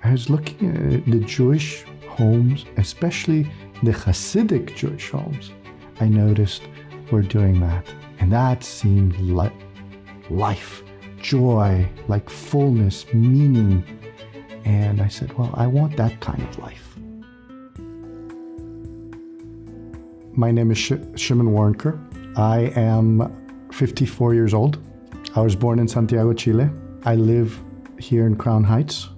I was looking at the Jewish homes, especially the Hasidic Jewish homes. I noticed we're doing that. And that seemed like life, joy, like fullness, meaning. And I said, well, I want that kind of life. My name is Shimon Waronker. I am 54 years old. I was born in Santiago, Chile. I live here in Crown Heights,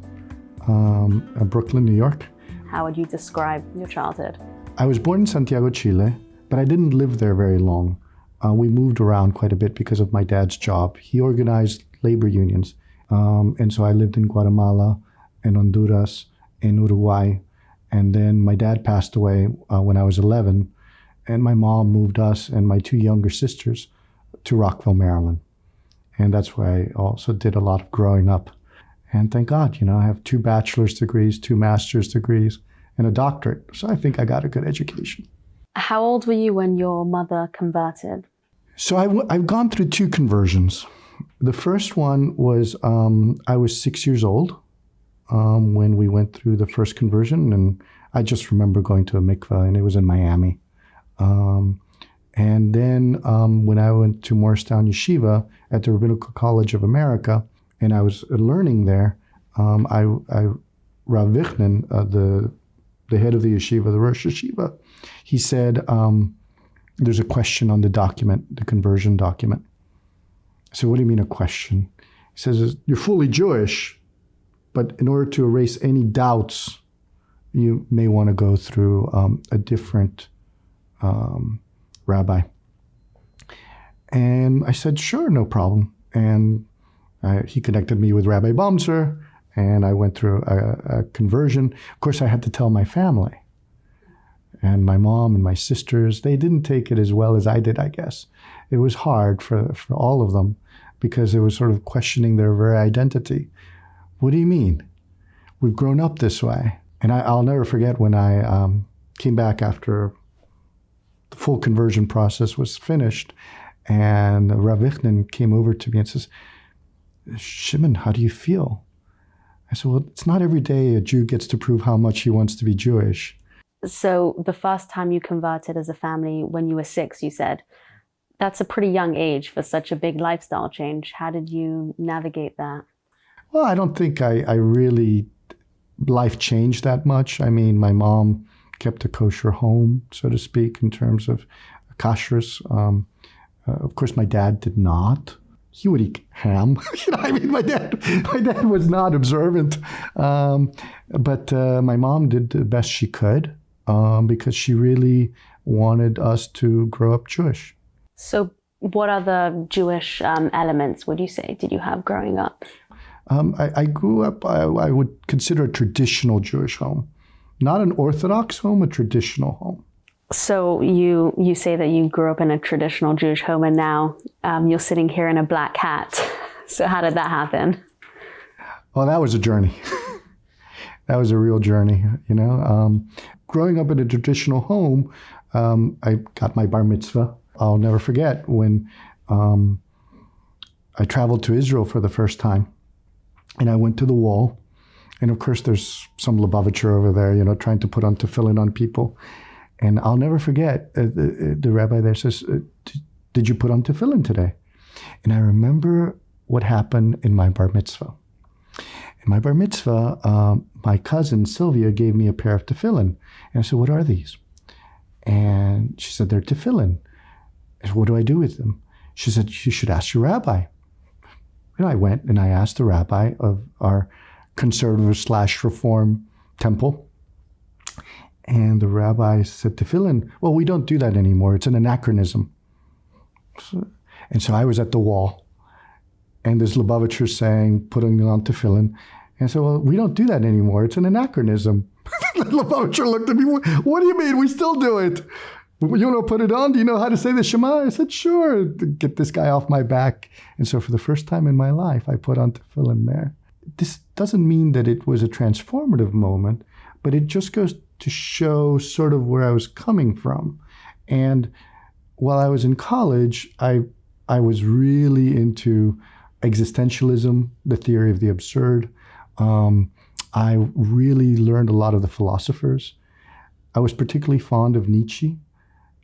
Brooklyn, New York. How would you describe your childhood? I was born in Santiago, Chile, but I didn't live there very long. We moved around quite a bit because of my dad's job. He organized labor unions. And so I lived in Guatemala, in Honduras, in Uruguay. And then my dad passed away when I was 11. And my mom moved us and my two younger sisters to Rockville, Maryland. And that's where I also did a lot of growing up. And thank God, I have 2 bachelor's degrees, 2 master's degrees, and a doctorate. So I think I got a good education. How old were you when your mother converted? So I've gone through 2 conversions. The first one was I was 6 years old when we went through the first conversion. And I just remember going to a mikveh, and it was in Miami. And then when I went to Morristown Yeshiva at the Rabbinical College of America, and I was learning there, Rav Vichnin, the head of the yeshiva, the Rosh Yeshiva, he said, there's a question on the document, the conversion document. I said, what do you mean a question? He says, you're fully Jewish, but in order to erase any doubts, you may want to go through a different rabbi. And I said, sure, no problem. And he connected me with Rabbi Bamser, and I went through a conversion. Of course, I had to tell my family. And my mom and my sisters, they didn't take it as well as I did, I guess. It was hard for all of them because it was sort of questioning their very identity. What do you mean? We've grown up this way. And I'll never forget when I came back after the full conversion process was finished, and Rav Vichnin came over to me and says, Shimon, how do you feel? I said, well, it's not every day a Jew gets to prove how much he wants to be Jewish. So the first time you converted as a family when you were 6, you said, that's a pretty young age for such a big lifestyle change. How did you navigate that? Well, I don't think I really, life changed that much. I mean, my mom kept a kosher home, so to speak, in terms of kashrus. Of course, my dad did not. He would eat ham. My dad was not observant. But my mom did the best she could because she really wanted us to grow up Jewish. So what other Jewish elements would you say did you have growing up? I grew up, I would consider a traditional Jewish home. Not an Orthodox home, a traditional home. So you say that you grew up in a traditional Jewish home, and now you're sitting here in a black hat. So how did that happen? Well, that was a journey. That was a real journey, Growing up in a traditional home, I got my bar mitzvah. I'll never forget when I traveled to Israel for the first time, and I went to the wall. And of course, there's some Lubavitcher over there, trying to put on tefillin on people. And I'll never forget, the rabbi there says, did you put on tefillin today? And I remember what happened in my bar mitzvah. In my bar mitzvah, my cousin Sylvia gave me a pair of tefillin. And I said, what are these? And she said, they're tefillin. I said, what do I do with them? She said, you should ask your rabbi. And I went and I asked the rabbi of our conservative/reform temple. And the rabbi said, tefillin, well, we don't do that anymore. It's an anachronism. And so I was at the wall. And there's Lubavitcher saying, putting on tefillin. And I said, well, we don't do that anymore. It's an anachronism. Lubavitcher looked at me, what do you mean? We still do it. You want to put it on? Do you know how to say the Shema? I said, sure, get this guy off my back. And so for the first time in my life, I put on tefillin there. This doesn't mean that it was a transformative moment, but it just goes to show sort of where I was coming from. And while I was in college, I was really into existentialism, the theory of the absurd. I really learned a lot of the philosophers. I was particularly fond of Nietzsche.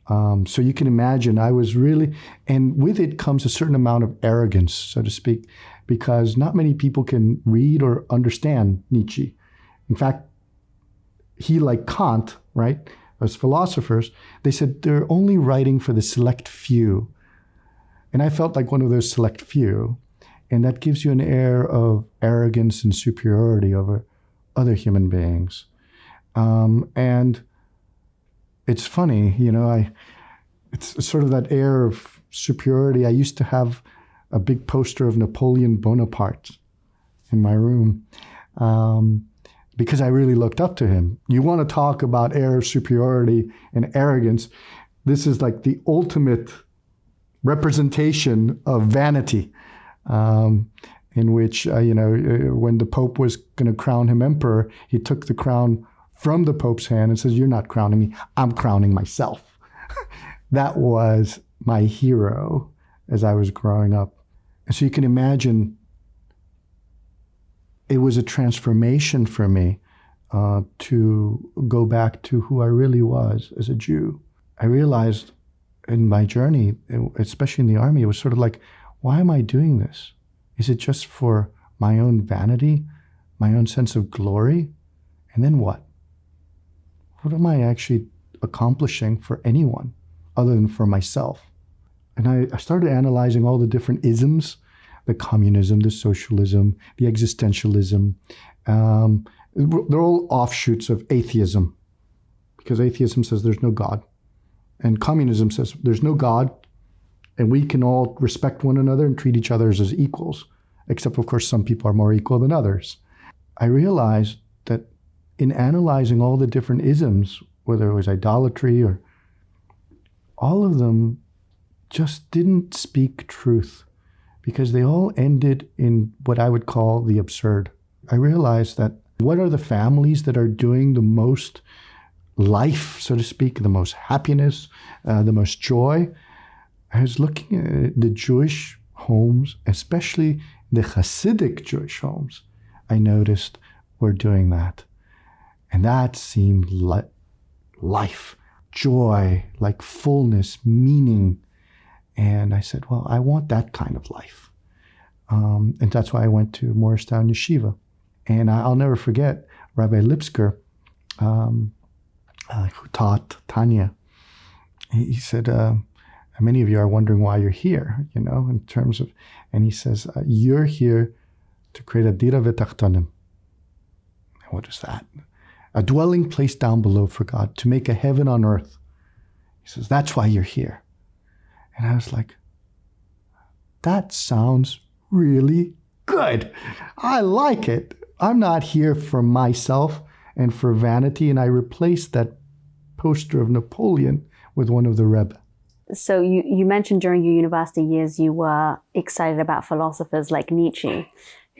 So you can imagine I was really, and with it comes a certain amount of arrogance, so to speak, because not many people can read or understand Nietzsche. In fact, he, like Kant, right, as philosophers, they said they're only writing for the select few. And I felt like one of those select few. And that gives you an air of arrogance and superiority over other human beings. And it's funny, it's sort of that air of superiority. I used to have a big poster of Napoleon Bonaparte in my room because I really looked up to him. You want to talk about air of superiority and arrogance. This is like the ultimate representation of vanity, in which, when the Pope was going to crown him emperor, he took the crown from the Pope's hand and says, "You're not crowning me, I'm crowning myself." That was my hero as I was growing up. And so you can imagine it was a transformation for me to go back to who I really was as a Jew. I realized in my journey, especially in the army, it was sort of like, why am I doing this? Is it just for my own vanity, my own sense of glory? And then what? What am I actually accomplishing for anyone other than for myself? And I started analyzing all the different isms, the communism, the socialism, the existentialism. They're all offshoots of atheism, because atheism says there's no God. And communism says there's no God, and we can all respect one another and treat each other as equals, except, of course, some people are more equal than others. I realized that in analyzing all the different isms, whether it was idolatry or all of them just didn't speak truth, because they all ended in what I would call the absurd. I realized that what are the families that are doing the most life, so to speak, the most happiness, the most joy? I was looking at the Jewish homes, especially the Hasidic Jewish homes, I noticed were doing that. And that seemed like life, joy, like fullness, meaning. And I said, well, I want that kind of life. And that's why I went to Morristown Yeshiva. And I'll never forget Rabbi Lipsker, who taught Tanya. He said, many of you are wondering why you're here, in terms of, and he says, you're here to create a dira v'tachtonim. What is that? A dwelling place down below for God, to make a heaven on earth. He says, that's why you're here. And I was like, that sounds really good. I like it. I'm not here for myself and for vanity. And I replaced that poster of Napoleon with one of the Rebbe. So you mentioned during your university years you were excited about philosophers like Nietzsche,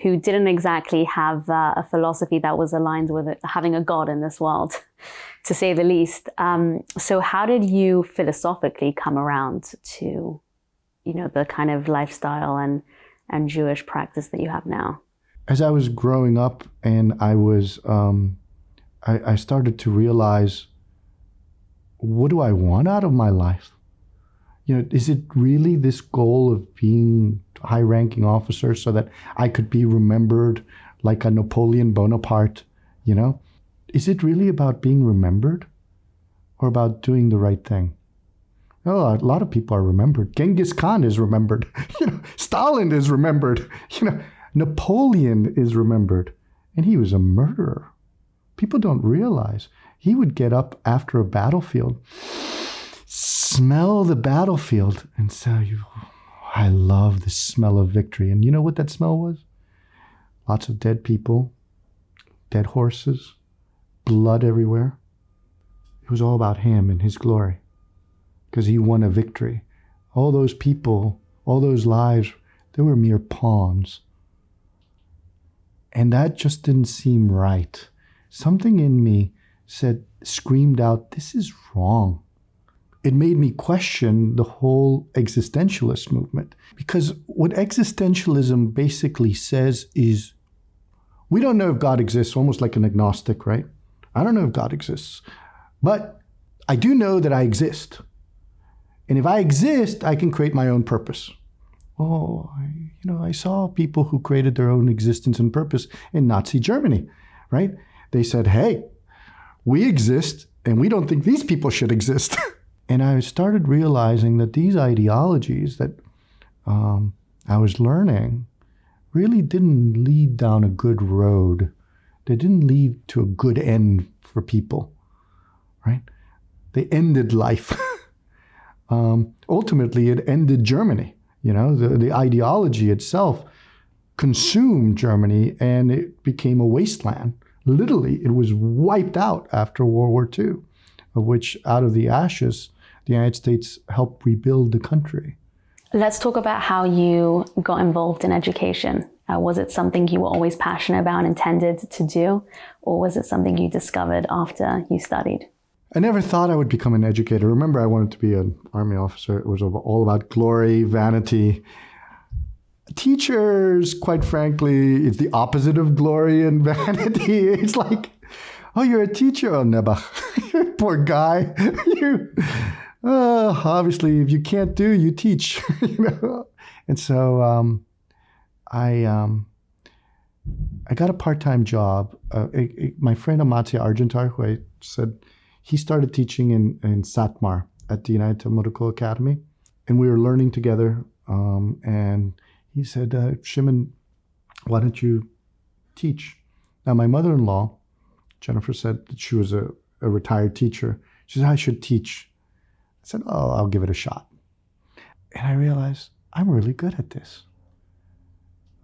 who didn't exactly have a philosophy that was aligned with having a God in this world, to say the least. So how did you philosophically come around to, the kind of lifestyle and Jewish practice that you have now? As I was growing up, and I was, I started to realize, what do I want out of my life? Is it really this goal of being a high-ranking officer so that I could be remembered like a Napoleon Bonaparte, Is it really about being remembered or about doing the right thing? Oh, a lot of people are remembered. Genghis Khan is remembered. Stalin is remembered. Napoleon is remembered. And he was a murderer. People don't realize. He would get up after a battlefield, smell the battlefield, and say, I love the smell of victory. And you know what that smell was? Lots of dead people, dead horses, blood everywhere. It was all about him and his glory, because he won a victory. All those people, all those lives, they were mere pawns. And that just didn't seem right. Something in me screamed out, this is wrong. It made me question the whole existentialist movement, because what existentialism basically says is, We don't know if God exists, almost like an agnostic, right? I don't know if God exists, but I do know that I exist. And if I exist, I can create my own purpose. Oh, I saw people who created their own existence and purpose in Nazi Germany, right? They said, hey, we exist and we don't think these people should exist. And I started realizing that these ideologies that I was learning really didn't lead down a good road. They didn't lead to a good end for people, right? They ended life. Ultimately, it ended Germany. The ideology itself consumed Germany and it became a wasteland. Literally, it was wiped out after World War II, of which out of the ashes, the United States helped rebuild the country. Let's talk about how you got involved in education. Was it something you were always passionate about and intended to do, or was it something you discovered after you studied? I never thought I would become an educator. Remember, I wanted to be an army officer. It was all about glory, vanity. Teachers, quite frankly, it's the opposite of glory and vanity. It's like, oh, you're a teacher? Oh, Nebuch. Poor guy. Obviously, if you can't do, you teach. And so I got a part-time job. My friend Amatya Argentar, who I said, he started teaching in Satmar at the United Medical Academy. And we were learning together. And he said, Shimon, why don't you teach? Now, my mother-in-law, Jennifer, said that she was a retired teacher. She said, I should teach. I said, oh, I'll give it a shot. And I realized I'm really good at this.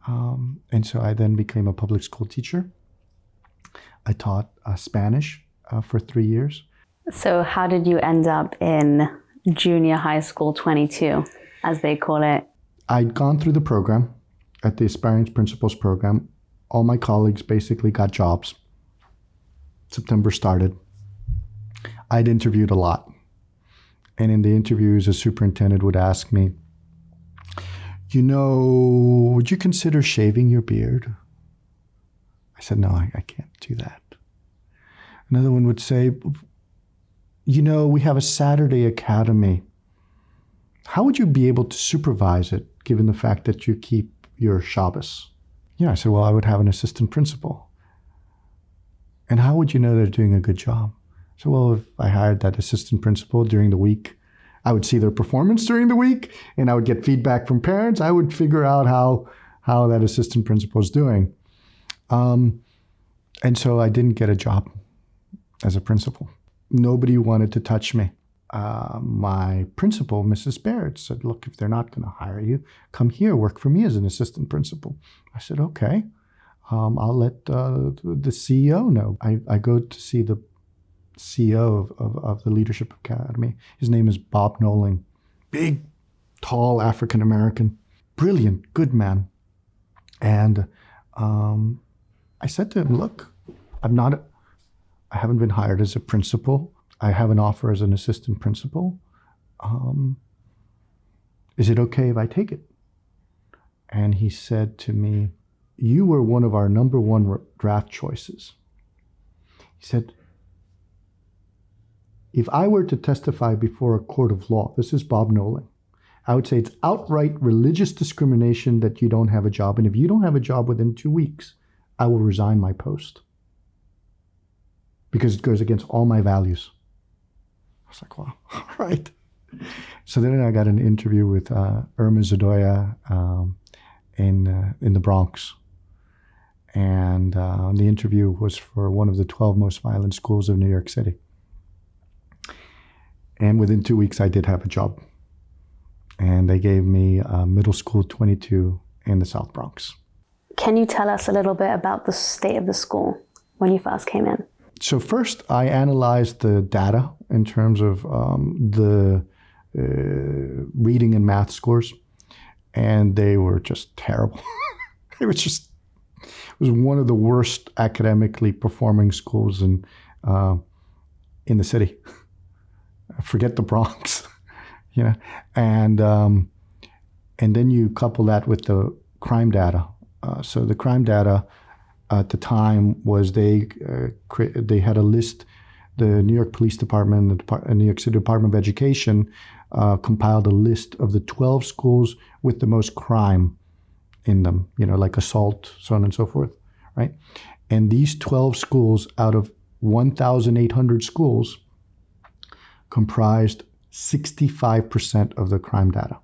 And so I then became a public school teacher. I taught Spanish for 3 years. So how did you end up in junior high school 22, as they call it? I'd gone through the program at the Aspiring Principals program. All my colleagues basically got jobs. September started. I'd interviewed a lot. And in the interviews, a superintendent would ask me, would you consider shaving your beard? I said, no, I can't do that. Another one would say, we have a Saturday academy. How would you be able to supervise it, given the fact that you keep your Shabbos? I said, well, I would have an assistant principal. And how would you know they're doing a good job? So, well, if I hired that assistant principal during the week, I would see their performance during the week, and I would get feedback from parents. I would figure out how that assistant principal is doing. And so I didn't get a job as a principal. Nobody wanted to touch me. My principal, Mrs. Baird, said, look, if they're not going to hire you, come here, work for me as an assistant principal. I said, okay, I'll let the CEO know. I go to see the CEO of the Leadership Academy. His name is Bob Noling. Big, tall African-American, brilliant, good man. And I said to him, look, I haven't been hired as a principal. I have an offer as an assistant principal. Is it okay if I take it? And he said to me, you were one of our number one draft choices. He said, if I were to testify before a court of law, this is Bob Nolan, I would say it's outright religious discrimination that you don't have a job. And if you don't have a job within 2 weeks, I will resign my post because it goes against all my values. I was like, wow, all right. So then I got an interview with Irma Zadoya in the Bronx. And the interview was for one of the 12 most violent schools of New York City. And within 2 weeks, I did have a job. And they gave me middle school 22 in the South Bronx. Can you tell us a little bit about the state of the school when you first came in? So first, I analyzed the data in terms of the reading and math scores. And they were just terrible. It was one of the worst academically performing schools in the city. Forget the Bronx, and then you couple that with the crime data. So the crime data at the time was they had a list. The New York Police Department, the New York City Department of Education, compiled a list of the 12 schools with the most crime in them, like assault, so on and so forth, right? And these 12 schools out of 1,800 schools comprised 65% of the crime data.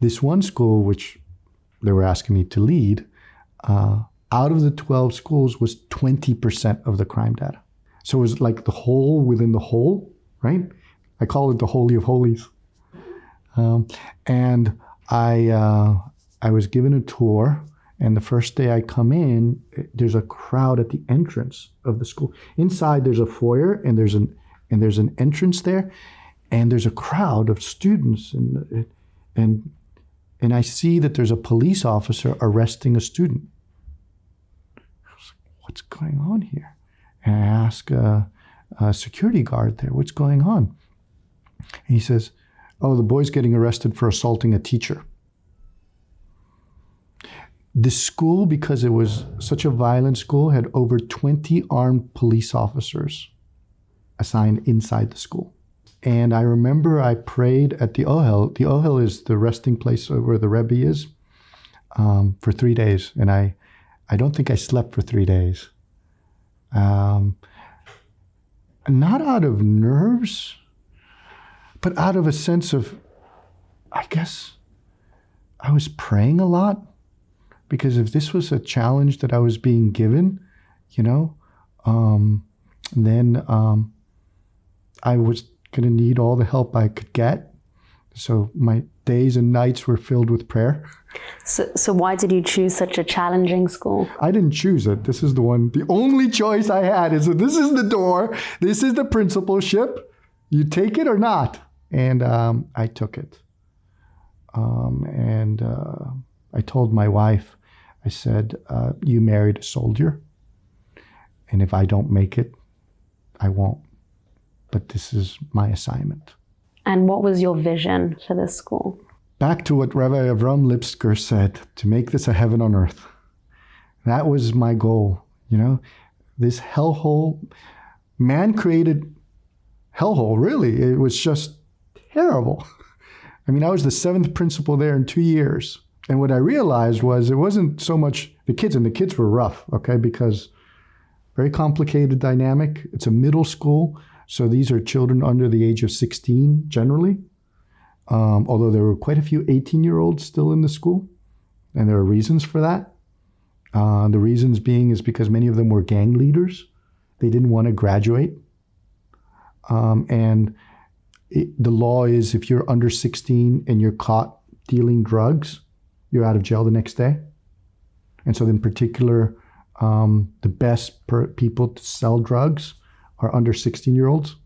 This one school, which they were asking me to lead, out of the 12 schools was 20% of the crime data. So it was like the hole within the hole, right? I call it the Holy of Holies. And I was given a tour, and the first day I come in, there's a crowd at the entrance of the school. Inside there's a foyer, and there's an entrance there, and there's a crowd of students, and I see that there's a police officer arresting a student. I was like, what's going on here? And I ask a security guard there, what's going on? And he says, oh, the boy's getting arrested for assaulting a teacher. The school, because it was such a violent school, had over 20 armed police officers assigned inside the school. And I remember I prayed at the Ohel. The Ohel is the resting place where the Rebbe is, for 3 days. And I don't think I slept for 3 days. Not out of nerves, but out of a sense of, I guess, I was praying a lot, because if this was a challenge that I was being given, then I was going to need all the help I could get. So my days and nights were filled with prayer. So why did you choose such a challenging school? I didn't choose it. This is the only choice I had is that this is the door, this is the principalship, you take it or not. And I took it. And I told my wife, I said, you married a soldier, and if I don't make it, I won't. But this is my assignment. And what was your vision for this school? Back to what Rabbi Avram Lipsker said, to make this a heaven on earth. That was my goal, This hellhole, man created hellhole, really. It was just terrible. I mean, I was the 7th principal there in 2 years. And what I realized was it wasn't so much the kids, and the kids were rough, okay, because very complicated dynamic. It's a middle school, so these are children under the age of 16 generally, although there were quite a few 18-year-olds still in the school, and there are reasons for that. The reasons being is because many of them were gang leaders. They didn't want to graduate. The law is if you're under 16 and you're caught dealing drugs, you're out of jail the next day. And so in particular, the best people to sell drugs are under 16-year-olds.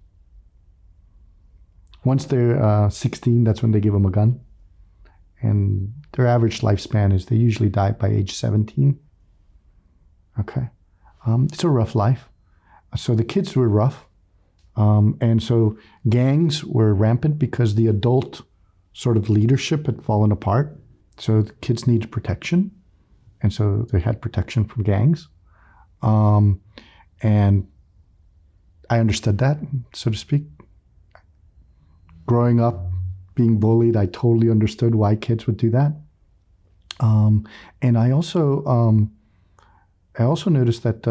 Once they're 16, that's when they give them a gun. And their average lifespan is they usually die by age 17. Okay. It's a rough life. So the kids were rough. And so gangs were rampant because the adult sort of leadership had fallen apart. So the kids needed protection. And so they had protection from gangs. And I understood that, so to speak. Growing up, being bullied, I totally understood why kids would do that. And I also noticed that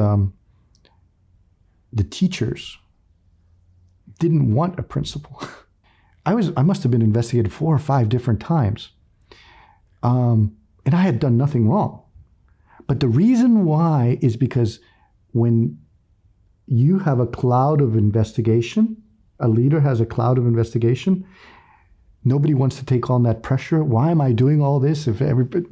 the teachers didn't want a principal. I must have been investigated 4 or 5 different times. And I had done nothing wrong. But the reason why is because when you have a cloud of investigation, a leader has a cloud of investigation, nobody wants to take on that pressure. Why am I doing all this if everybody,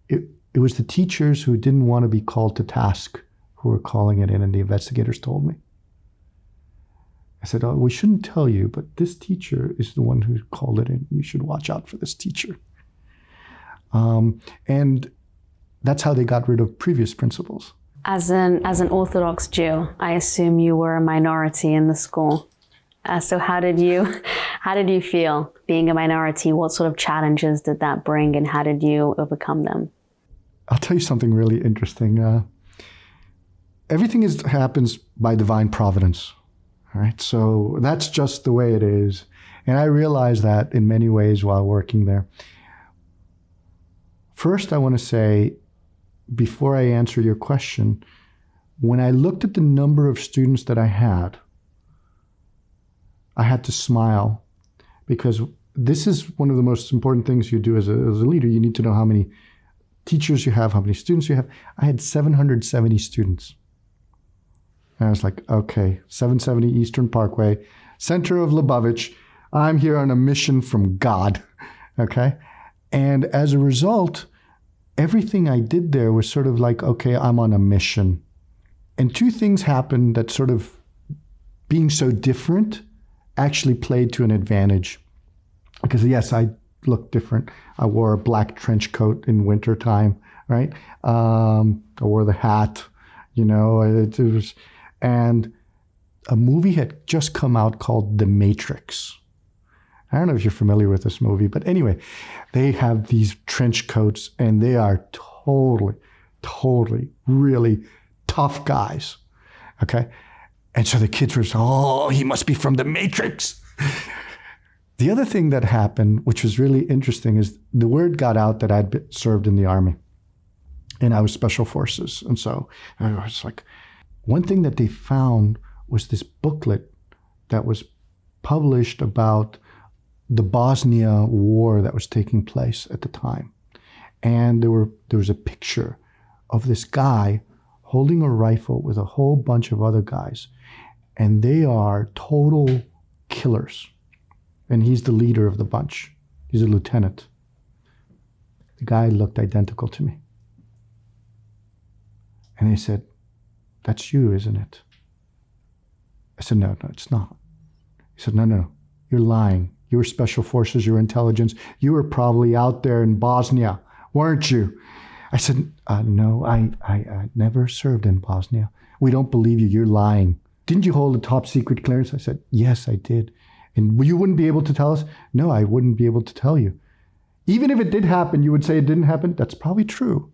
it was the teachers who didn't want to be called to task who were calling it in, and the investigators told me. I said, oh, we shouldn't tell you, but this teacher is the one who called it in. You should watch out for this teacher. And that's how they got rid of previous principals. As an Orthodox Jew, I assume you were a minority in the school. So how did you feel being a minority? What sort of challenges did that bring, and how did you overcome them? I'll tell you something really interesting. Everything happens by divine providence. All right, so that's just the way it is. And I realized that in many ways while working there. First, I want to say, before I answer your question, when I looked at the number of students that I had to smile, because this is one of the most important things you do as a leader. You need to know how many teachers you have, how many students you have. I had 770 students. And I was like, okay, 770 Eastern Parkway, center of Lubavitch. I'm here on a mission from God, okay? And as a result, everything I did there was sort of like, okay, I'm on a mission. And two things happened that sort of, being so different, actually played to an advantage. Because yes, I looked different. I wore a black trench coat in wintertime, right? I wore the hat, it was, and a movie had just come out called The Matrix. I don't know if you're familiar with this movie, but anyway, they have these trench coats and they are totally, really tough guys, okay? And so the kids were saying, oh, he must be from The Matrix. The other thing that happened, which was really interesting, is the word got out that I'd served in the Army and I was Special Forces. And so I was like, one thing that they found was this booklet that was published about the Bosnia war that was taking place at the time. And there was a picture of this guy holding a rifle with a whole bunch of other guys. And they are total killers. And he's the leader of the bunch. He's a lieutenant. The guy looked identical to me. And they said, that's you, isn't it? I said, no, it's not. He said, no, you're lying. You were Special Forces, you were intelligence. You were probably out there in Bosnia, weren't you? I said, no, I never served in Bosnia. We don't believe you, you're lying. Didn't you hold a top secret clearance? I said, yes, I did. And you wouldn't be able to tell us? No, I wouldn't be able to tell you. Even if it did happen, you would say it didn't happen? That's probably true.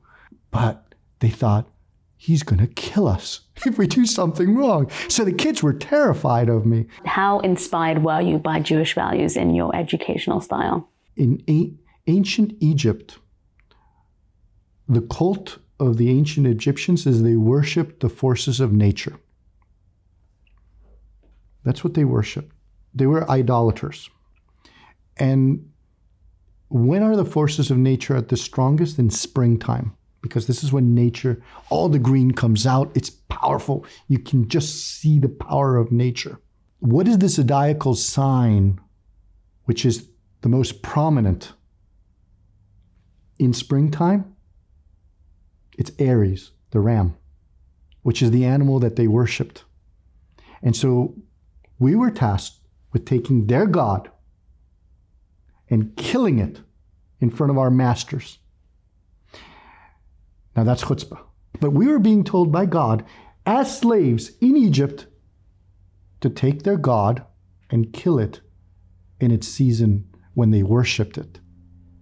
But they thought, he's going to kill us if we do something wrong. So the kids were terrified of me. How inspired were you by Jewish values in your educational style? In ancient Egypt, the cult of the ancient Egyptians is they worshiped the forces of nature. That's what they worshiped. They were idolaters. And when are the forces of nature at the strongest? In springtime. Because this is when nature, all the green comes out. It's powerful. You can just see the power of nature. What is the zodiacal sign which is the most prominent in springtime? It's Aries, the ram, which is the animal that they worshipped. And so we were tasked with taking their god and killing it in front of our masters. Now that's chutzpah. But we were being told by God, as slaves in Egypt, to take their god and kill it in its season when they worshipped it.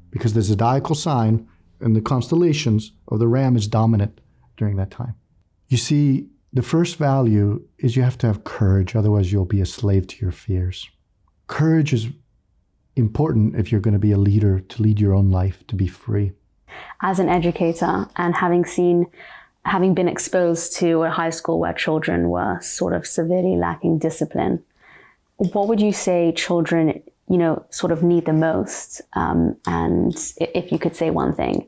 Because the zodiacal sign and the constellations of the ram is dominant during that time. You see, the first value is you have to have courage, otherwise you'll be a slave to your fears. Courage is important if you're going to be a leader, to lead your own life, to be free. As an educator and having been exposed to a high school where children were sort of severely lacking discipline, what would you say children, sort of need the most? And if you could say one thing,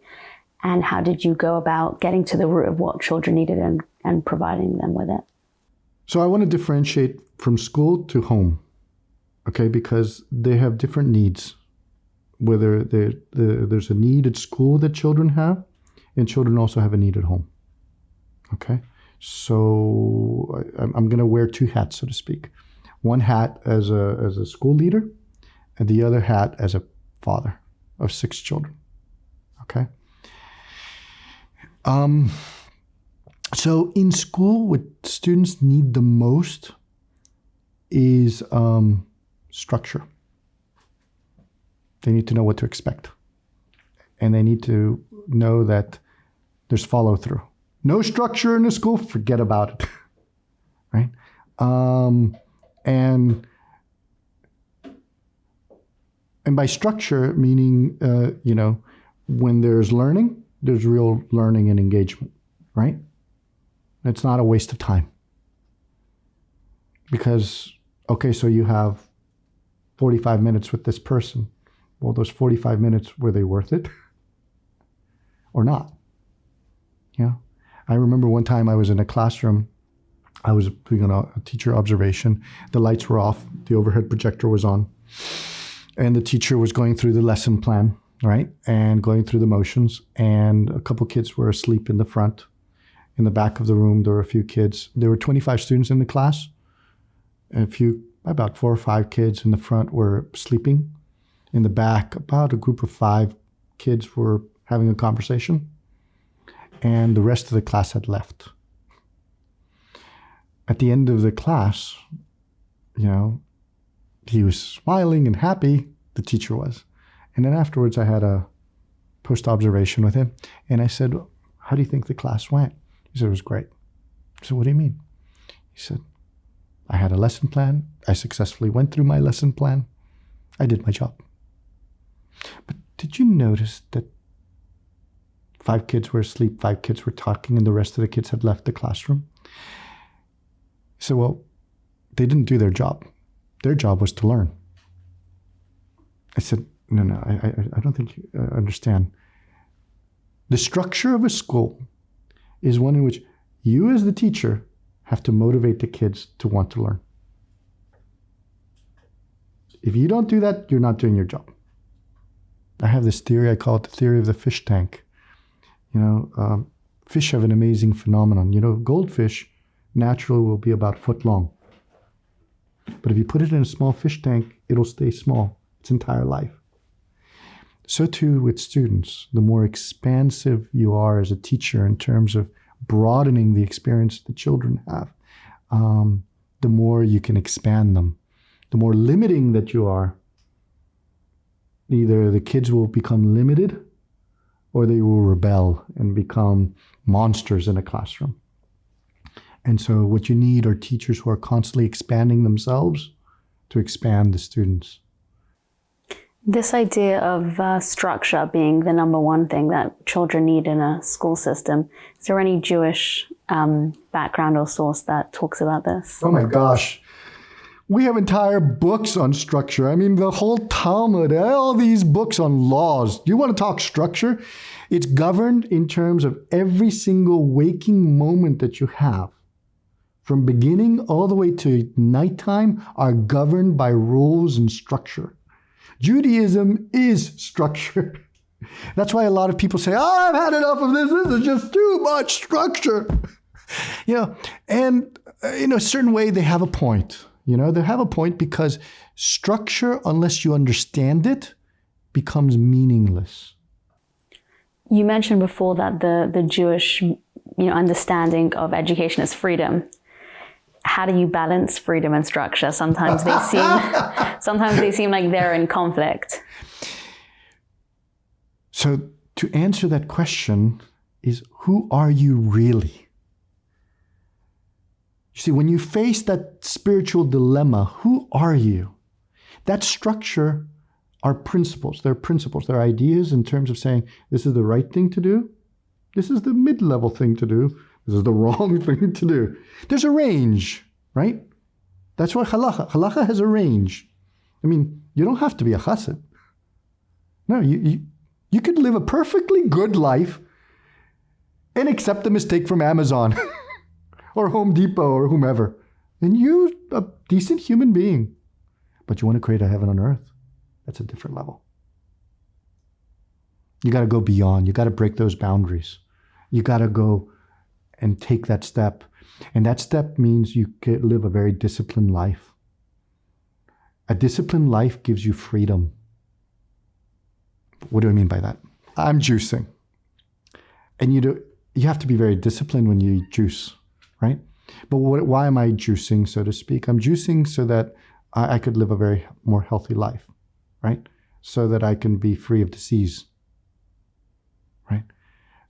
and how did you go about getting to the root of what children needed and providing them with it? So I want to differentiate from school to home, okay, because they have different needs. Whether there's a need at school that children have, and children also have a need at home. Okay, so I'm going to wear two hats, so to speak. One hat as a school leader, and the other hat as a father of 6 children. Okay. So in school, what students need the most is structure. They need to know what to expect. And they need to know that there's follow through. No structure in the school, forget about it, right? And by structure, meaning, when there's learning, there's real learning and engagement, right? It's not a waste of time. Because, okay, so you have 45 minutes with this person. Well, those 45 minutes, were they worth it or not? I remember one time I was in a classroom. I was doing a teacher observation. The lights were off. The overhead projector was on. And the teacher was going through the lesson plan, right? And going through the motions. And a couple kids were asleep in the front. In the back of the room, there were a few kids. There were 25 students in the class. And about 4 or 5 kids in the front were sleeping. In the back, about a group of 5 kids were having a conversation. And the rest of the class had left. At the end of the class, he was smiling and happy, the teacher was. And then afterwards, I had a post-observation with him. And I said, how do you think the class went? He said, it was great. I said, what do you mean? He said, I had a lesson plan. I successfully went through my lesson plan. I did my job. But did you notice that 5 kids were asleep, 5 kids were talking, and the rest of the kids had left the classroom? He said, well, they didn't do their job. Their job was to learn. I said, no, I don't think you understand. The structure of a school is one in which you as the teacher have to motivate the kids to want to learn. If you don't do that, you're not doing your job. I have this theory, I call it the theory of the fish tank. Fish have an amazing phenomenon. Goldfish naturally will be about a foot long. But if you put it in a small fish tank, it'll stay small its entire life. So too with students. The more expansive you are as a teacher in terms of broadening the experience the children have, the more you can expand them. The more limiting that you are, either the kids will become limited or they will rebel and become monsters in a classroom. And so what you need are teachers who are constantly expanding themselves to expand the students. This idea of structure being the number one thing that children need in a school system, is there any Jewish background or source that talks about this? Oh my gosh. We have entire books on structure. I mean, the whole Talmud, all these books on laws. You want to talk structure? It's governed in terms of every single waking moment that you have, from beginning all the way to nighttime, are governed by rules and structure. Judaism is structure. That's why a lot of people say, I've had enough of this. This is just too much structure. And in a certain way, they have a point. They have a point because structure, unless you understand it, becomes meaningless. You mentioned before that the Jewish understanding of education is freedom. How do you balance freedom and structure? Sometimes they seem like they're in conflict. So to answer that question is, who are you really? You see, when you face that spiritual dilemma, who are you? That structure are principles. They're principles. They're ideas in terms of saying, this is the right thing to do. This is the mid-level thing to do. This is the wrong thing to do. There's a range, right? That's what halacha has a range. I mean, you don't have to be a chassid. No, you could live a perfectly good life and accept a mistake from Amazon or Home Depot or whomever. And you're a decent human being. But you want to create a heaven on earth. That's a different level. You got to go beyond. You got to break those boundaries. You got to go and take that step. And that step means you can live a very disciplined life. A disciplined life gives you freedom. What do I mean by that? I'm juicing. And you have to be very disciplined when you juice, right? But why am I juicing, so to speak? I'm juicing so that I could live a very more healthy life, right? So that I can be free of disease, right?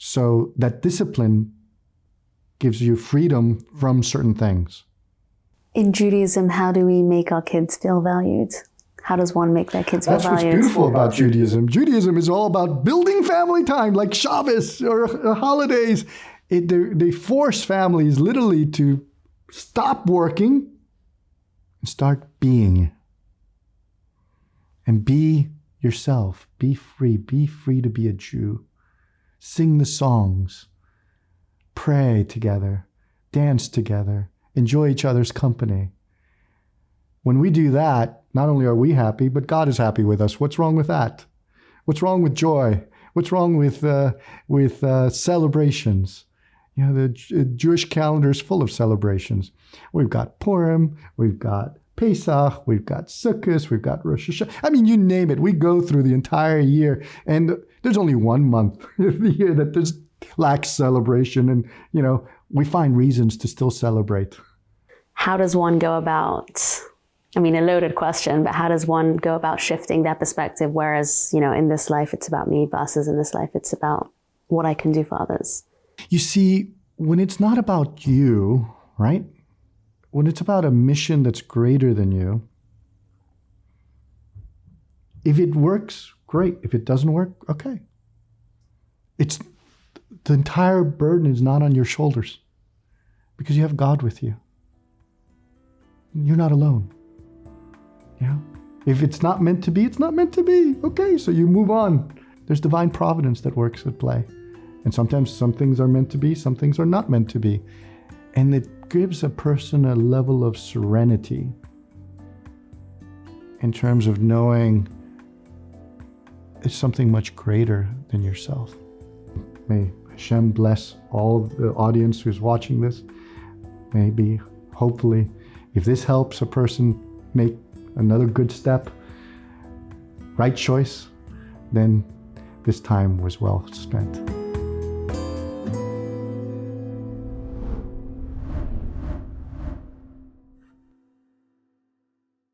So that discipline gives you freedom from certain things. In Judaism, how do we make our kids feel valued? How does one make their kids feel That's what's valued? beautiful about Judaism. Judaism is all about building family time, like Shabbos or holidays. They force families literally to stop working and start being. And be yourself. Be free. Be free to be a Jew. Sing the songs. Pray together. Dance together. Enjoy each other's company. When we do that, not only are we happy, but God is happy with us. What's wrong with that? What's wrong with joy? What's wrong with celebrations? You know, the Jewish calendar is full of celebrations. We've got Purim, we've got Pesach, we've got Sukkot, we've got Rosh Hashanah. I mean, you name it. We go through the entire year, and there's only one month of the year that lacks celebration, and you know, we find reasons to still celebrate. How does one go about, I mean, a loaded question, but how does one go about shifting their perspective? Whereas, you know, in this life, it's about me versus in this life, it's about what I can do for others. You see, when it's not about you, right? When it's about a mission that's greater than you, if it works, great. If it doesn't work, okay. The entire burden is not on your shoulders because you have God with you. You're not alone. Yeah. If it's not meant to be, it's not meant to be. Okay, so you move on. There's divine providence that works at play. And sometimes some things are meant to be, some things are not meant to be. And it gives a person a level of serenity in terms of knowing it's something much greater than yourself. May Hashem bless all the audience who's watching this. Maybe, hopefully, if this helps a person make another good step, right choice, then this time was well spent.